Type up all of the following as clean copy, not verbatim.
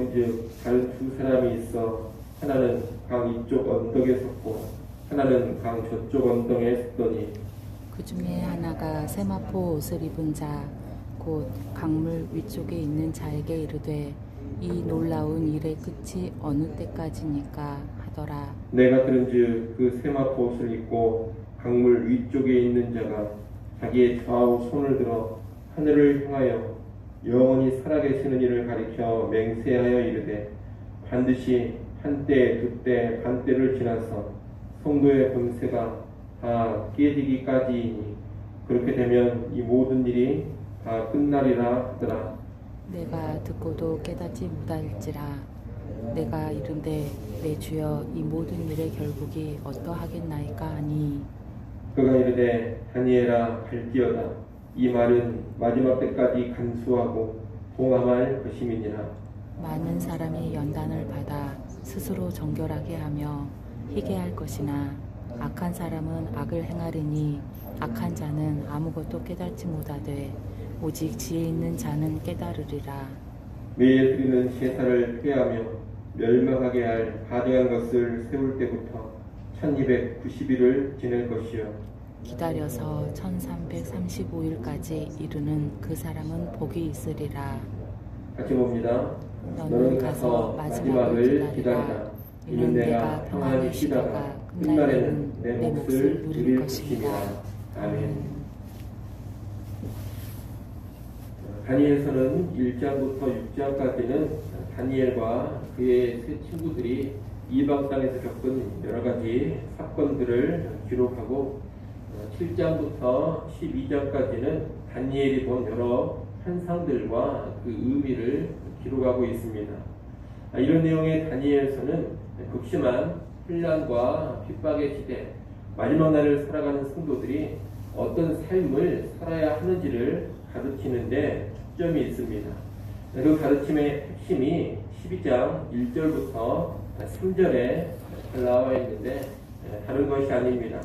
본즉 다른 두 사람이 있어 하나는 강 이쪽 언덕에 섰고 하나는 강 저쪽 언덕에 섰더니 그 중에 하나가 세마포 옷을 입은 자 곧 강물 위쪽에 있는 자에게 이르되 이 놀라운 일의 끝이 어느 때까지니까 하더라. 내가 들은즉 그 세마포 옷을 입고 강물 위쪽에 있는 자가 자기의 좌우 손을 들어 하늘을 향하여 영원히 살아계시는 이를 가리켜 맹세하여 이르되 반드시 한때 두때 반때를 지나서 성도의 본세가 다 깨지기까지이니 그렇게 되면 이 모든 일이 다 끝나리라 하더라. 내가 듣고도 깨닫지 못할지라. 내가 이른데 내 주여 이 모든 일의 결국이 어떠하겠나이까 하니 그가 이르되 다니엘아 갈지어다. 이 말은 마지막 때까지 간수하고 동함할 것임이니라. 많은 사람이 연단을 받아 스스로 정결하게 하며 희게 할 것이나 악한 사람은 악을 행하리니 악한 자는 아무것도 깨닫지 못하되 오직 지혜 있는 자는 깨달으리라. 매일 드리는 제사를 폐하며 멸망하게 할 가증한 것을 세울 때부터 1290일을 지낼 것이요 기다려서 1335일까지 이르는 그 사람은 복이 있으리라. 같이 봅니다. 너는 가서 마지막을 기다리라. 이는 내가 평안히 쉬다가 끝날에는 내 몫을 누릴 것입니다. 아멘. 다니엘서는 1장부터 6장까지는 다니엘과 그의 세 친구들이 이방 땅에서 겪은 여러 가지 사건들을 기록하고 7장부터 12장까지는 다니엘이 본 여러 환상들과 그 의미를 기록하고 있습니다. 이런 내용의 다니엘서는 극심한 혼란과 핍박의 시대, 마지막 날을 살아가는 성도들이 어떤 삶을 살아야 하는지를 가르치는데 초점이 있습니다. 그 가르침의 핵심이 12장 1절부터 3절에 나와 있는데 다른 것이 아닙니다.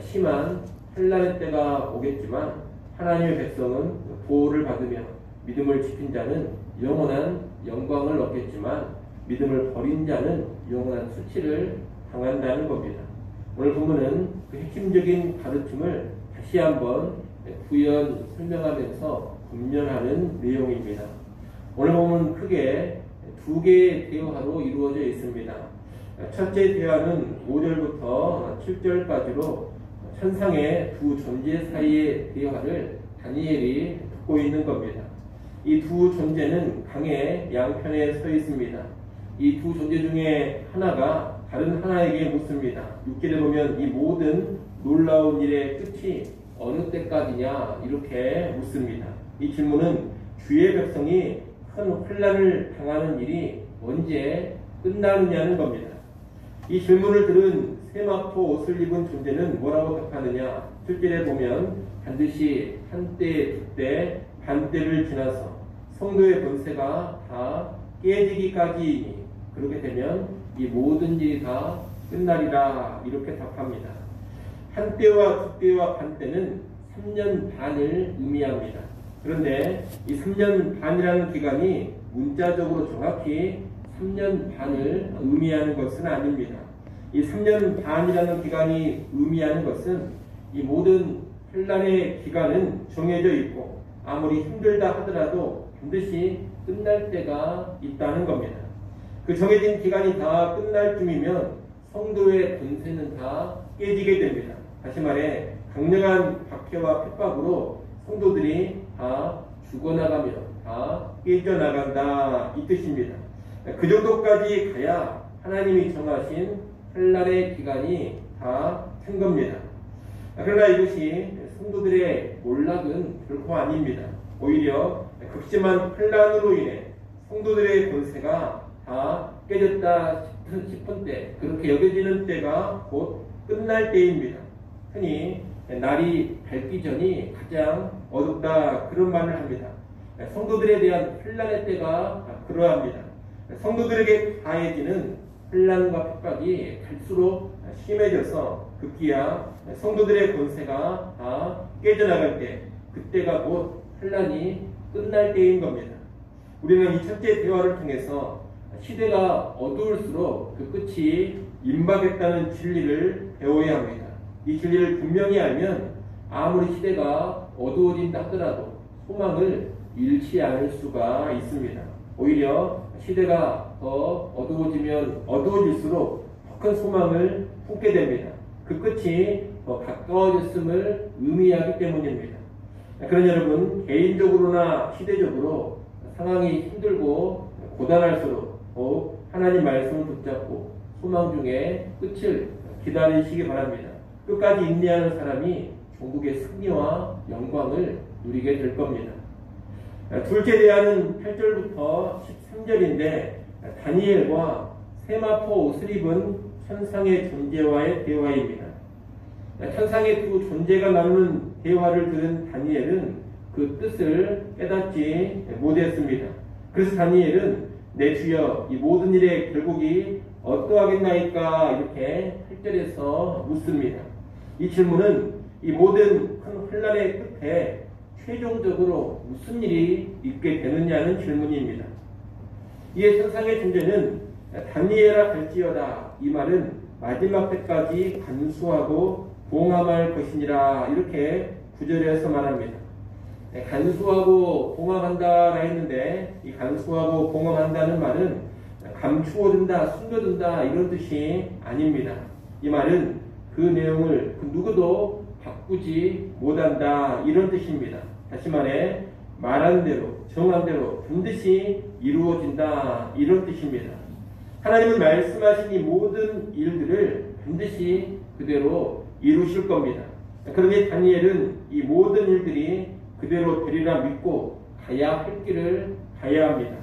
심한 혼란의 때가 오겠지만 하나님의 백성은 보호를 받으며 믿음을 지킨 자는 영원한 영광을 얻겠지만 믿음을 버린 자는 영원한 수치를 당한다는 겁니다. 오늘 본문은 그 핵심적인 가르침을 다시 한번 부연 설명하면서 분별하는 내용입니다. 오늘 본문은 크게 두 개의 대화로 이루어져 있습니다. 첫째 대화는 5절부터 7절까지로 천상의 두 존재 사이의 대화를 다니엘이 듣고 있는 겁니다. 이 두 존재는 강의 양편에 서 있습니다. 이 두 존재 중에 하나가 다른 하나에게 묻습니다. 6절에 보면 이 모든 놀라운 일의 끝이 어느 때까지냐 이렇게 묻습니다. 이 질문은 주의 백성이 큰 혼란을 당하는 일이 언제 끝나느냐는 겁니다. 이 질문을 들은 세마포 옷을 입은 존재는 뭐라고 답하느냐. 7절에 보면 반드시 한때 두때 반때를 지나서 성도의 권세가 다 깨지기까지이니 그렇게 되면 이 모든 일이 다 끝나리라 이렇게 답합니다. 한때와 두때와 반때는 3년 반을 의미합니다. 그런데 이 3년 반이라는 기간이 문자적으로 정확히 3년 반을 의미하는 것은 아닙니다. 이 3년 반이라는 기간이 의미하는 것은 이 모든 혼란의 기간은 정해져 있고 아무리 힘들다 하더라도 반드시 끝날 때가 있다는 겁니다. 그 정해진 기간이 다 끝날 쯤이면 성도의 권세는 다 깨지게 됩니다. 다시 말해 강력한 박해와 핍박으로 성도들이 다 죽어나가며 다 깨져나간다 이 뜻입니다. 그 정도까지 가야 하나님이 정하신 혼란의 기간이 다 된 겁니다. 그러나 이것이 성도들의 몰락은 결코 아닙니다. 오히려 극심한 혼란으로 인해 성도들의 권세가 다 깨졌다 싶은 때, 그렇게 여겨지는 때가 곧 끝날 때입니다. 흔히 날이 밝기 전이 가장 어둡다 그런 말을 합니다. 성도들에 대한 혼란의 때가 그러합니다. 성도들에게 가해지는 혼란과 핍박이 갈수록 심해져서 급기야 성도들의 권세가 다 깨져나갈 때, 그때가 곧 혼란이 끝날 때인 겁니다. 우리는 이 첫째 대화를 통해서 시대가 어두울수록 그 끝이 임박했다는 진리를 배워야 합니다. 이 진리를 분명히 알면 아무리 시대가 어두워진다 하더라도 소망을 잃지 않을 수가 있습니다. 오히려 시대가 더 어두워지면 어두워질수록 더 큰 소망을 품게 됩니다. 그 끝이 더 가까워졌음을 의미하기 때문입니다. 그런 여러분, 개인적으로나 시대적으로 상황이 힘들고 고단할수록 더욱 하나님 말씀을 붙잡고 소망 중에 끝을 기다리시기 바랍니다. 끝까지 인내하는 사람이 종국의 승리와 영광을 누리게 될 겁니다. 둘째 대화는 8절부터 13절인데 다니엘과 세마포 옷을 입은 천상의 존재와의 대화입니다. 천상의 두 존재가 나누는 대화를 들은 다니엘은 그 뜻을 깨닫지 못했습니다. 그래서 다니엘은 내 주여 이 모든 일의 결국이 어떠하겠나이까 이렇게 8절에서 묻습니다. 이 질문은 이 모든 큰 혼란의 끝에 최종적으로 무슨 일이 있게 되느냐는 질문입니다. 이에 천상의 존재는 다니엘아 갈지어다, 이 말은 마지막 때까지 간수하고 봉함할 것이니라, 이렇게 9절에서 말합니다. 간수하고 봉함한다라 했는데 이 간수하고 봉함한다는 말은 감추어둔다, 숨겨둔다 이런 뜻이 아닙니다. 이 말은 그 내용을 그 누구도 바꾸지 못한다 이런 뜻입니다. 다시 말해 말한 대로 정한 대로 반드시 이루어진다 이런 뜻입니다. 하나님은 말씀하신 이 모든 일들을 반드시 그대로 이루실 겁니다. 그러니 다니엘은 이 모든 일들이 그대로 되리라 믿고 가야 할 길을 가야 합니다.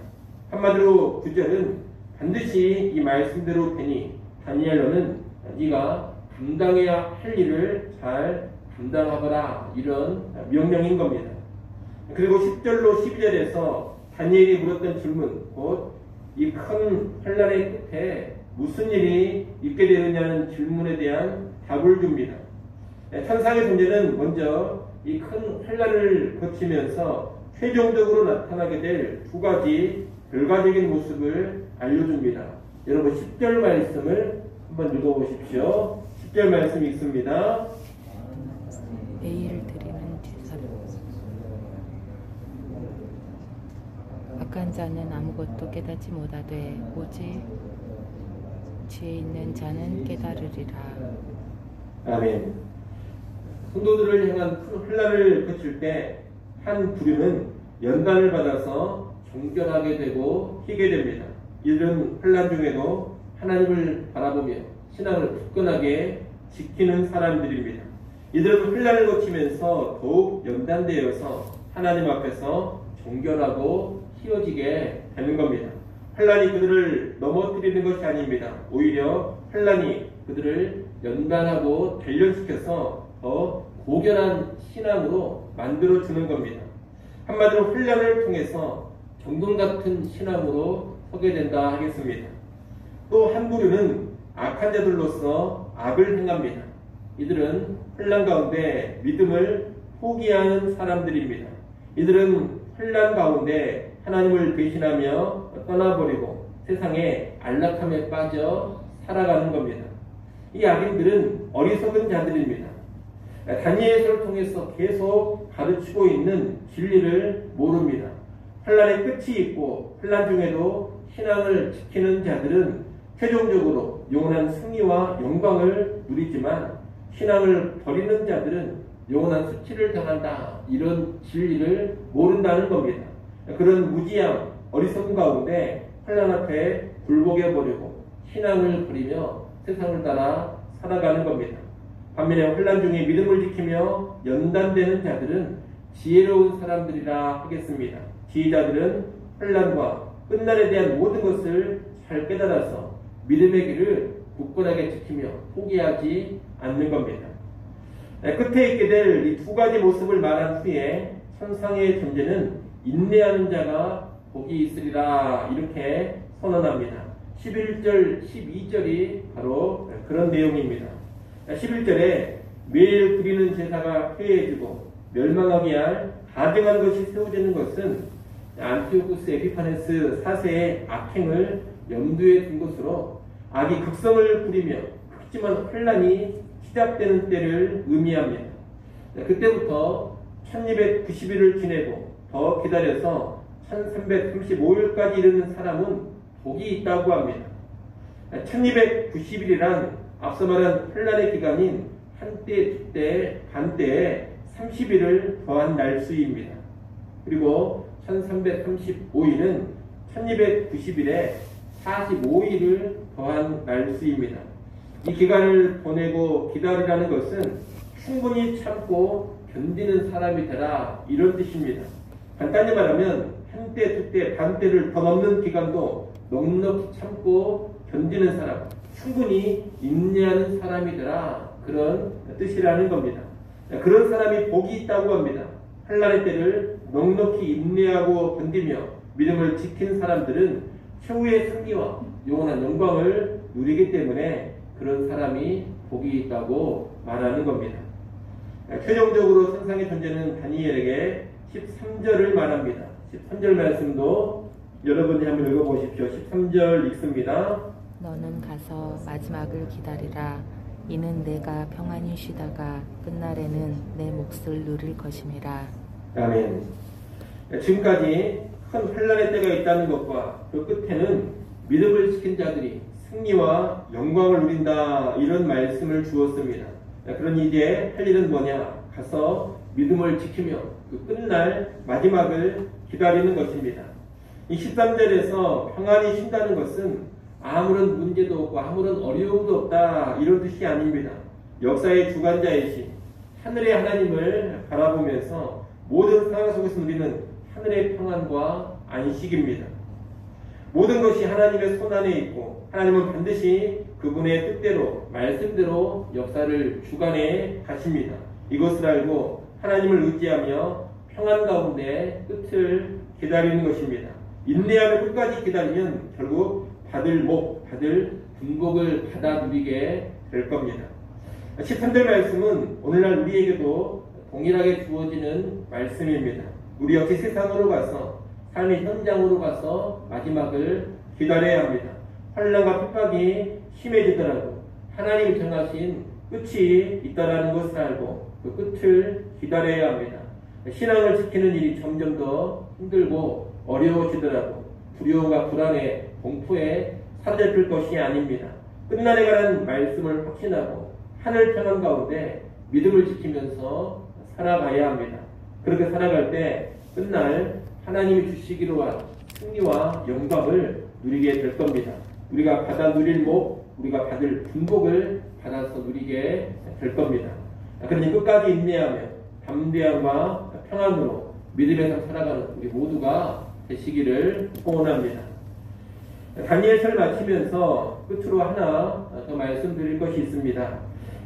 한마디로 9절은 반드시 이 말씀대로 되니 다니엘로는 네가 감당해야 할 일을 잘 감당하거라, 이런 명령인 겁니다. 그리고 10절로 12절에서 다니엘이 물었던 질문, 곧 이 큰 혼란의 끝에 무슨 일이 있게 되느냐는 질문에 대한 답을 줍니다. 천상의 존재는 먼저 이 큰 혼란을 거치면서 최종적으로 나타나게 될 두 가지 결과적인 모습을 알려줍니다. 여러분 10절 말씀을 한번 읽어보십시오. 10절 말씀 읽습니다. 예의를 드리는 제사를 악한 자는 아무것도 깨닫지 못하되 오직 지혜 있는 자는 깨달으리라. 아멘. 성도들을 향한 큰 혼란을 거칠 때 한 부류는 연단을 받아서 정결하게 되고 희게 됩니다. 이들은 혼란 중에도 하나님을 바라보며 신앙을 굳건하게 지키는 사람들입니다. 이들은 혼란을 거치면서 더욱 연단되어서 하나님 앞에서 정결하고 희어지게 되는 겁니다. 혼란이 그들을 넘어뜨리는 것이 아닙니다. 오히려 혼란이 그들을 연단하고 단련시켜서 더 고결한 신앙으로 만들어주는 겁니다. 한마디로 혼란을 통해서 정금 같은 신앙으로 서게 된다 하겠습니다. 또 한 부류는 악한 자들로서 악을 행합니다. 이들은 혼란 가운데 믿음을 포기하는 사람들입니다. 이들은 혼란 가운데 하나님을 배신하며 떠나버리고 세상의 안락함에 빠져 살아가는 겁니다. 이 악인들은 어리석은 자들입니다. 다니엘서를 통해서 계속 가르치고 있는 진리를 모릅니다. 혼란의 끝이 있고 혼란 중에도 신앙을 지키는 자들은 최종적으로 영원한 승리와 영광을 누리지만 신앙을 버리는 자들은 영원한 수치를 당한다, 이런 진리를 모른다는 겁니다. 그런 무지함, 어리석은 가운데 혼란 앞에 굴복해버리고 신앙을 버리며 세상을 따라 살아가는 겁니다. 반면에 혼란 중에 믿음을 지키며 연단되는 자들은 지혜로운 사람들이라 하겠습니다. 지혜자들은 혼란과 끝날에 대한 모든 것을 잘 깨달아서 믿음의 길을 굳건하게 지키며 포기하지 않는 겁니다. 끝에 있게 될 이 두 가지 모습을 말한 후에 천상의 존재는 인내하는 자가 복이 있으리라, 이렇게 선언합니다. 11절, 12절이 바로 그런 내용입니다. 11절에 매일 드리는 제사가 폐해지고 멸망하게 할 가증한 것이 세워지는 것은 안티오쿠스 에피파네스 4세의 악행을 염두에 둔 것으로 악이 극성을 부리며 극심한 혼란이 시작되는 때를 의미합니다. 그때부터 1290일을 지내고 더 기다려서 1335일까지 이르는 사람은 복이 있다고 합니다. 1290일이란 앞서 말한 혼란의 기간인 한때, 두때, 반때에 30일을 더한 날수입니다. 그리고 1335일은 1290일에 45일을 더한 날수입니다. 이 기간을 보내고 기다리라는 것은 충분히 참고 견디는 사람이 되라, 이런 뜻입니다. 간단히 말하면 한때, 두때, 반때를 더 넘는 기간도 넉넉히 참고 견디는 사람, 충분히 인내하는 사람이 되라, 그런 뜻이라는 겁니다. 그런 사람이 복이 있다고 합니다. 환난의 때를 넉넉히 인내하고 견디며 믿음을 지킨 사람들은 최후의 승리와 영원한 영광을 누리기 때문에 그런 사람이 복이 있다고 말하는 겁니다. 최종적으로 선상의 존재는 다니엘에게 13절을 말합니다. 13절 말씀도 여러분이 한번 읽어보십시오. 13절 읽습니다. 너는 가서 마지막을 기다리라. 이는 내가 평안히 쉬다가 끝날에는 내 몫을 누릴 것임이라. 아멘. 지금까지 큰 환난의 때가 있다는 것과 그 끝에는 믿음을 지킨 자들이 승리와 영광을 누린다, 이런 말씀을 주었습니다. 그러니 이제 할 일은 뭐냐? 가서 믿음을 지키며 그 끝날 마지막을 기다리는 것입니다. 이 13절에서 평안히 쉰다는 것은 아무런 문제도 없고 아무런 어려움도 없다, 이런 뜻이 아닙니다. 역사의 주관자이신 하늘의 하나님을 바라보면서 모든 상황 속에서 누리는 하늘의 평안과 안식입니다. 모든 것이 하나님의 손안에 있고 하나님은 반드시 그분의 뜻대로 말씀대로 역사를 주관해 가십니다. 이것을 알고 하나님을 의지하며 평안 가운데 끝을 기다리는 것입니다. 인내하며 끝까지 기다리면 결국 받을 분복을 받아 누리게 될 겁니다. 13절 말씀은 오늘날 우리에게도 동일하게 주어지는 말씀입니다. 우리 역시 세상으로 가서, 삶의 현장으로 가서 마지막을 기다려야 합니다. 환난과 핍박이 심해지더라도 하나님이 정하신 끝이 있다라는 것을 알고 그 끝을 기다려야 합니다. 신앙을 지키는 일이 점점 더 힘들고 어려워지더라도 두려움과 불안에, 공포에 사로잡힐 것이 아닙니다. 끝날에 관한 말씀을 확신하고 하늘 평안 가운데 믿음을 지키면서 살아가야 합니다. 그렇게 살아갈 때 끝날 하나님이 주시기로 한 승리와 영광을 누리게 될 겁니다. 우리가 받아 누릴 목, 우리가 받을 분복을 받아서 누리게 될 겁니다. 그러니 끝까지 인내하며 담대함과 평안으로 믿음에서 살아가는 우리 모두가 되시기를 소원합니다. 다니엘서를 마치면서 끝으로 하나 더 말씀드릴 것이 있습니다.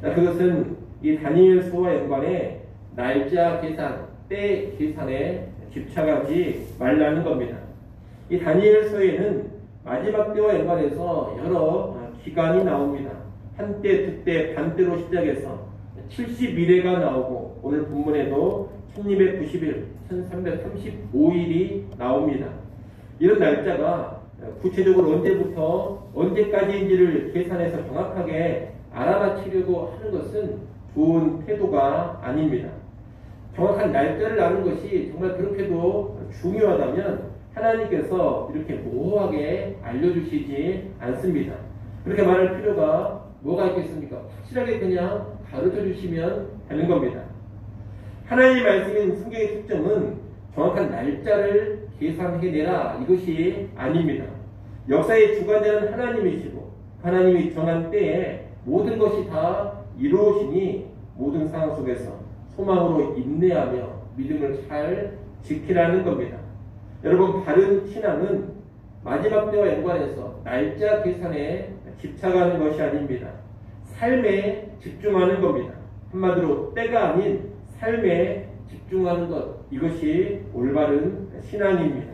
그것은 이 다니엘서와 연관해 날짜 계산, 때 계산에 집착하지 말라는 겁니다. 이 다니엘서에는 마지막 때와 연관해서 여러 기간이 나옵니다. 한때, 두때, 반때로 시작해서 70일에가 나오고 오늘 본문에도 1290일, 1335일이 나옵니다. 이런 날짜가 구체적으로 언제부터 언제까지인지를 계산해서 정확하게 알아맞히려고 하는 것은 좋은 태도가 아닙니다. 정확한 날짜를 아는 것이 정말 그렇게도 중요하다면 하나님께서 이렇게 모호하게 알려주시지 않습니다. 그렇게 말할 필요가 뭐가 있겠습니까? 확실하게 그냥 가르쳐 주시면 되는 겁니다. 하나님의 말씀인 성경의 특징은 정확한 날짜를 계산해내라, 이것이 아닙니다. 역사의 주관자는 하나님이시고 하나님이 정한 때에 모든 것이 다 이루어지니 모든 상황 속에서 소망으로 인내하며 믿음을 잘 지키라는 겁니다. 여러분, 바른 신앙은 마지막 때와 연관해서 날짜 계산에 집착하는 것이 아닙니다. 삶에 집중하는 겁니다. 한마디로 때가 아닌 삶에 집중하는 것, 이것이 올바른 신앙입니다.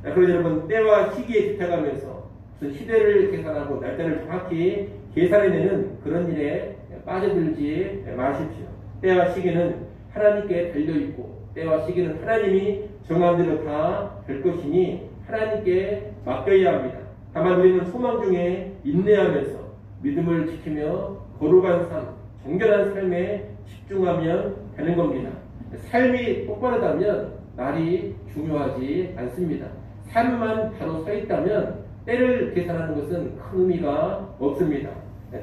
그래서 여러분, 때와 시기에 집착하면서 무슨 시대를 계산하고 날짜를 정확히 계산해내는 그런 일에 빠져들지 마십시오. 때와 시기는 하나님께 달려있고 때와 시기는 하나님이 정한 대로 다 될 것이니 하나님께 맡겨야 합니다. 다만 우리는 소망 중에 인내하면서 믿음을 지키며 거룩한 삶, 정결한 삶에 집중하면 되는 겁니다. 삶이 똑바르다면 날이 중요하지 않습니다. 삶만 바로 서 있다면 때를 계산하는 것은 큰 의미가 없습니다.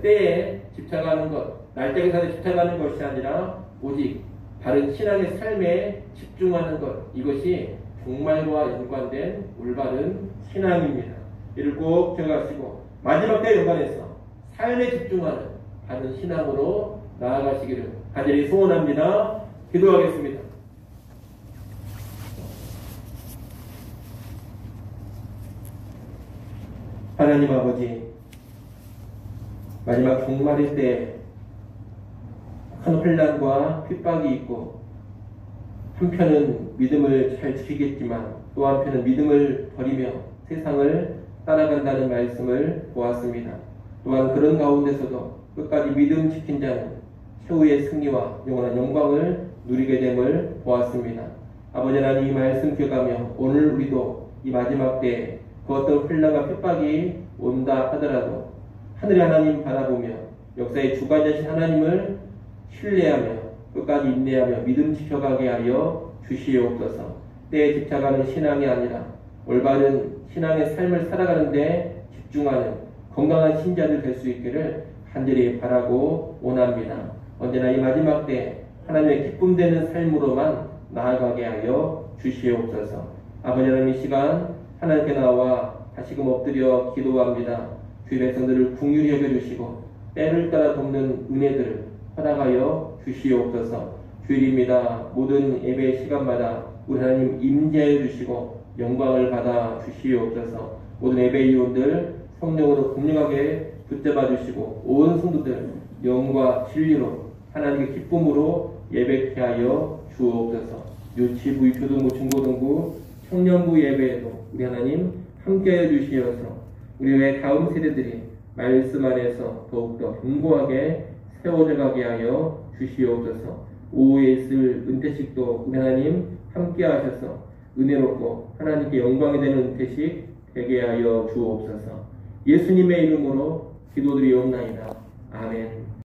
때에 집착하는 것, 날짜 계산에 집착하는 것이 아니라 오직 바른 신앙의 삶에 집중하는 것, 이것이 종말과 연관된 올바른 신앙입니다. 이를 꼭 기억하시고 마지막 때에 연관해서 삶에 집중하는 바른 신앙으로 나아가시기를 간절히 소원합니다. 기도하겠습니다. 하나님 아버지, 마지막 종말의 때 큰 혼란과 핍박이 있고 한편은 믿음을 잘 지키겠지만 또 한편은 믿음을 버리며 세상을 따라간다는 말씀을 보았습니다. 또한 그런 가운데서도 끝까지 믿음 지킨 자는 최후의 승리와 영원한 영광을 누리게 됨을 보았습니다. 아버지 하나님 이 말씀 기억하며 오늘 우리도 이 마지막 때에 그 어떤 혼란과 핍박이 온다 하더라도 하늘의 하나님 바라보며 역사의 주관자신 하나님을 신뢰하며 끝까지 인내하며 믿음 지켜가게 하여 주시옵소서. 때에 집착하는 신앙이 아니라 올바른 신앙의 삶을 살아가는 데 집중하는 건강한 신자들 될 수 있기를 간절히 바라고 원합니다. 언제나 이 마지막 때 하나님의 기쁨되는 삶으로만 나아가게 하여 주시옵소서. 아버지 하나님 이 시간 하나님께 나와 다시금 엎드려 기도합니다. 주의 백성들을 긍휼히 여겨주시고 때를 따라 돕는 은혜들을 허락하여 주시옵소서. 주일입니다. 모든 예배 시간마다 우리 하나님 임재해 주시고 영광을 받아 주시옵소서. 모든 예배위원들 성령으로 공명하게 붙잡아 주시고 온 성도들 영과 진리로 하나님의 기쁨으로 예배케 하여 주옵소서. 유치부, 초등부, 중고등부, 청년부 예배에도 우리 하나님 함께해 주시어서 우리의 다음 세대들이 말씀 안에서 더욱더 견고하게 세워져 가게 하여 주시옵소서. 오후에 있을 은퇴식도 우리 하나님 함께 하셔서 은혜롭고 하나님께 영광이 되는 은퇴식 되게 하여 주옵소서. 예수님의 이름으로 기도드리옵나이다. 아멘.